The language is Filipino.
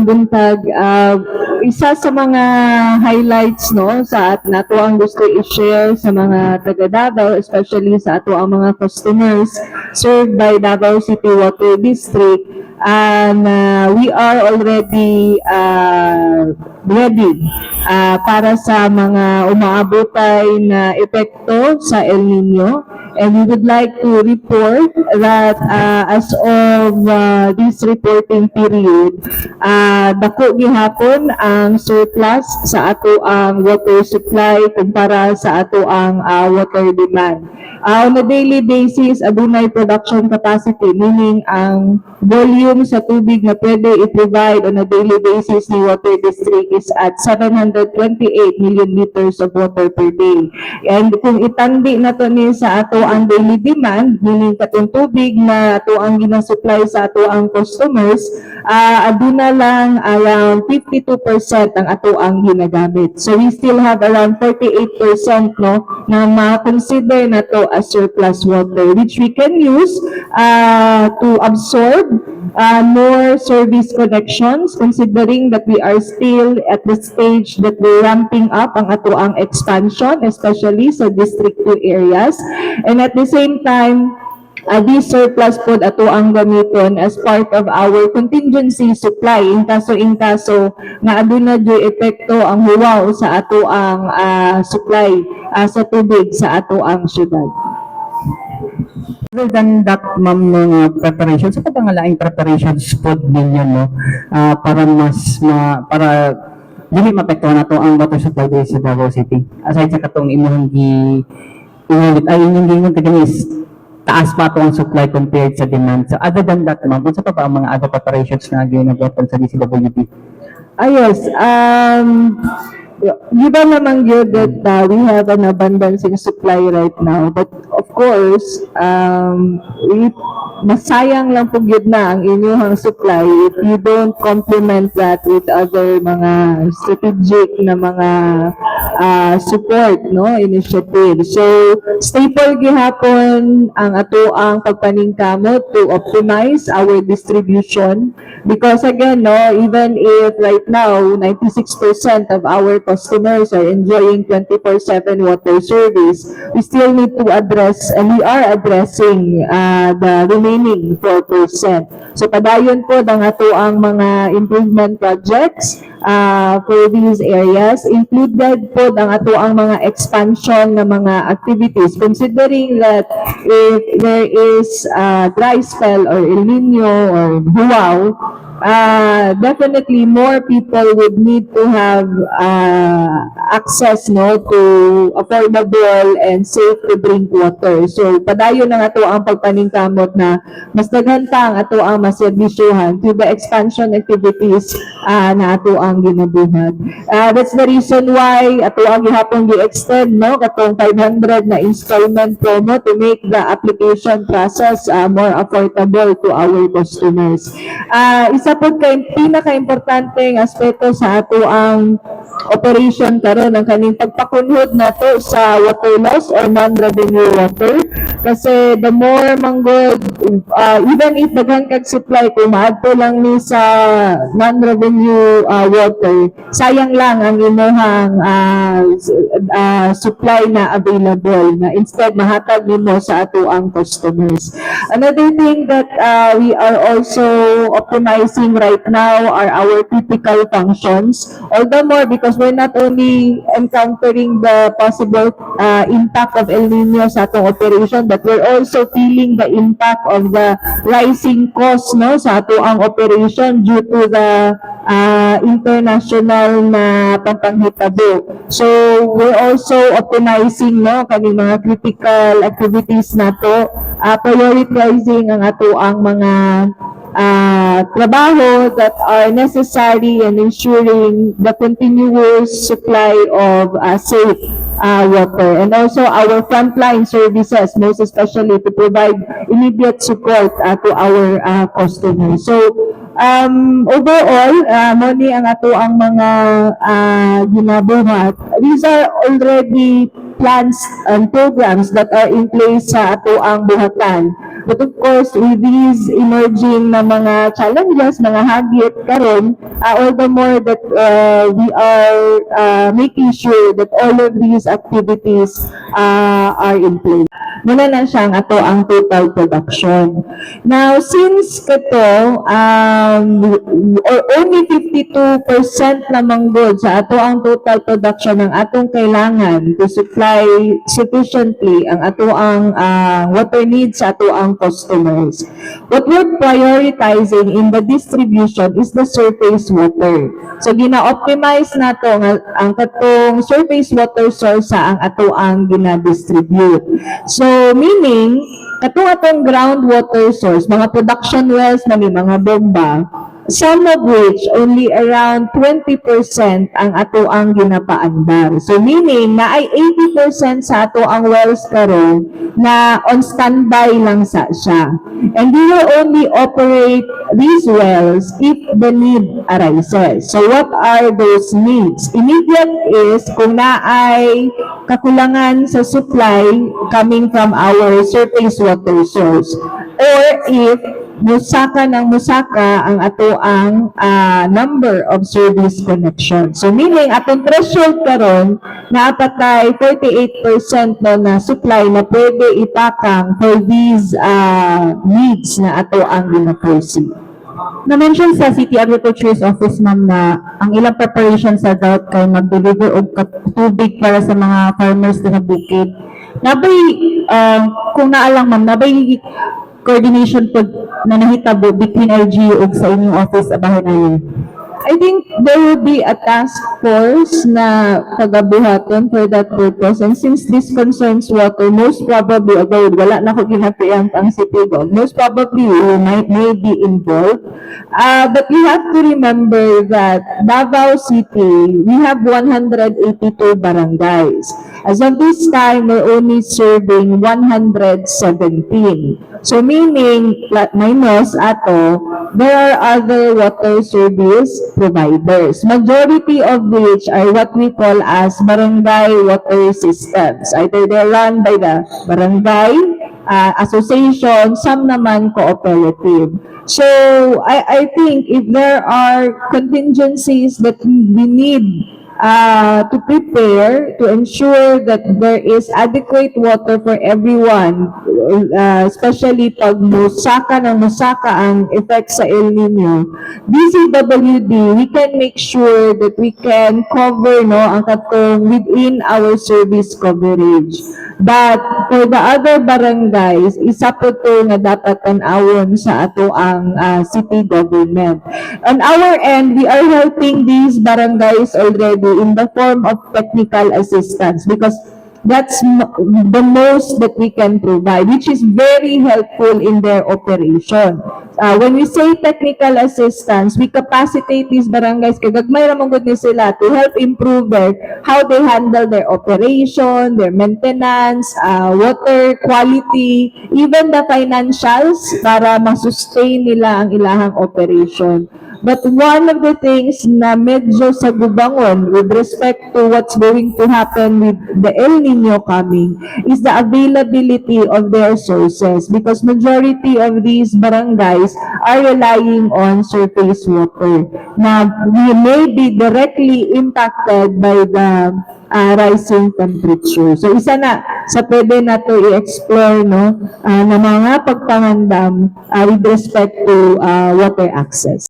Buntag, isa sa mga highlights no sa at nato ang gusto i-share sa mga taga Davao, especially sa ato ang mga customers served by Davao City Water District, and we are already ready para sa mga umaabotay na epekto sa El Nino. And we would like to report that as of this reporting period, dako gihapon ang surplus sa ato ang water supply kumpara sa ato ang water demand. On a daily basis, adunay production capacity, meaning ang volume sa tubig na pwede i-provide on a daily basis ni Water District is at 728 million liters of water per day. And kung itandi na to ni sa ato ang daily demand, meaning katong tubig na ato ang ginasupply sa ato ang customers, aduna lang around 52% ang ato ang ginagamit. So we still have around 48% no na ma-consider na to as surplus water, which we can use to absorb more service connections, considering that we are still at the stage that we're ramping up ang ato ang expansion, especially sa District 2 areas. And at the same time, this surplus pod ato ang gamiton as part of our contingency supply in kaso nga aduna joy epekto ang huwaw sa ato ang supply sa tubig sa ato ang syudad. Other than that, ma'am, ng preparation, sa pagkangalaing preparations pod ninyo, no, para dili mapektuhan na to ang water supply diri sa Davao City. Aside sa katong inyong taas pa to ang supply compared sa demand. So other than that, ma'am, unsa pa ang mga other preparations na ginagawa sa DCWD? Yes. Given naman yun that we have an abundance in supply right now, but of course, masayang lang po yun na ang inyong supply if you don't complement that with other mga strategic na mga support no initiative. So staple gihapon ang ato ang pagpaningkamot to optimize our distribution, because again no, even if right now 96% of our customers are enjoying 24/7 water service, we still need to address, and we are addressing the remaining 4%. So padayon po ang ato ang mga improvement projects for these areas, included po ang ato ang mga expansion ng mga activities, considering that if there is dry spell or El Nino or huwaw, definitely more people would need to have access no to affordable and safe to drink water. So padayon ang ato ang pagpaningkamot na mas daghan pa ang ato ang maserbisyuhan to the expansion activities na ato ang ginabuhat. That's the reason why ato ang gihapon gi-extend no katong 500 na installment promo to make the application process more affordable to our customers. Isa po kay pinaka-importanteng aspeto sa ato ang operation karon ang kaning pagpakunhod nato sa water loss or non-revenue water, kasi the more manggod even if daghan kag supply kung maadto lang ni sa non-revenue water, sayang lang ang imuhang supply na available na instead mahatag nimo sa ato ang customers. Another thing that we are also optimizing right now are our critical functions, all the more because we're not only encountering the possible impact of El Nino sa atong operation, but we're also feeling the impact of the rising cost no sa ato ang operation due to the international na pangpanghitabo. So we're also optimizing no kaning mga critical activities nato, prioritizing ang ato ang mga trabaho that are necessary and ensuring the continuous supply of safe water, and also our frontline services, most especially to provide immediate support to our customers. So overall, moni ang ato ang mga ginabuhat. These are already plans and programs that are in place sa ato ang buhatan. But of course, with these emerging na mga challenges, mga hagit karon, all the more that we are making sure that all of these activities are in place. Muna na siyang ato ang total production. Now, since kato, only 52% lamang good sa ato ang total production ng atong kailangan to supply sufficiently ang ato ang water needs sa ato ang customers. What we're prioritizing in the distribution is the surface water. So, gina-optimize nato ang katong surface water source sa ang ato ang gina-distribute. So, meaning, katong groundwater source, mga production wells na may mga bomba, some of which only around 20% ang ato ang ginapaandar. So meaning na ay 80% sa ato ang wells karon na on standby lang sa siya. And we will only operate these wells if the need arises. So what are those needs? Immediate is kung naay kakulangan sa supply coming from our surface water source, or if musaka ang ato ang number of service connection. So meaning atong threshold karon na apatay 48% na supply na pwede itakang for these needs na ato ang gina-foresee. Na-mention sa City Agriculture's Office, ma'am, na ang ilang preparation sa drought kay mag-deliver og tubig para sa mga farmers na bukid. Nabay, kung naalang, ma'am, nabay coordination po na nahitabo between LGU ug sa inyong office abahin namin? I think there will be a task force na tagabuhaton for that purpose. And since this concerns water, most probably, although wala na ko ginapiyang pang Citigo, most probably we may be involved. But you have to remember that Davao City, we have 182 barangays. As of this time, we're only serving 117. So meaning, minus ato, there are other water service providers, majority of which are what we call as barangay water systems. Either they're run by the barangay association, some naman cooperative. So I think if there are contingencies that we need to prepare to ensure that there is adequate water for everyone, especially pag musaka ang effect sa El Nino, DCWD, we can make sure that we can cover ang katong within our service coverage. But for the other barangays, isa po ito na dapat tanawon sa ato ang city government. On our end, we are helping these barangays already in the form of technical assistance because that's the most that we can provide, which is very helpful in their operation. When we say technical assistance, we capacitate these barangays, kagagmay ramang good ni sila to help improve how they handle their operation, their maintenance, water quality, even the financials para ma-sustain nila ang ilahang operation. But one of the things na medyo sa gubangon with respect to what's going to happen with the El Nino coming is the availability of their sources because majority of these barangays are relying on surface water. Now, we may be directly impacted by the rising temperature. So isa na sa pwede na to i-explore na mga pagpangandam with respect to water access.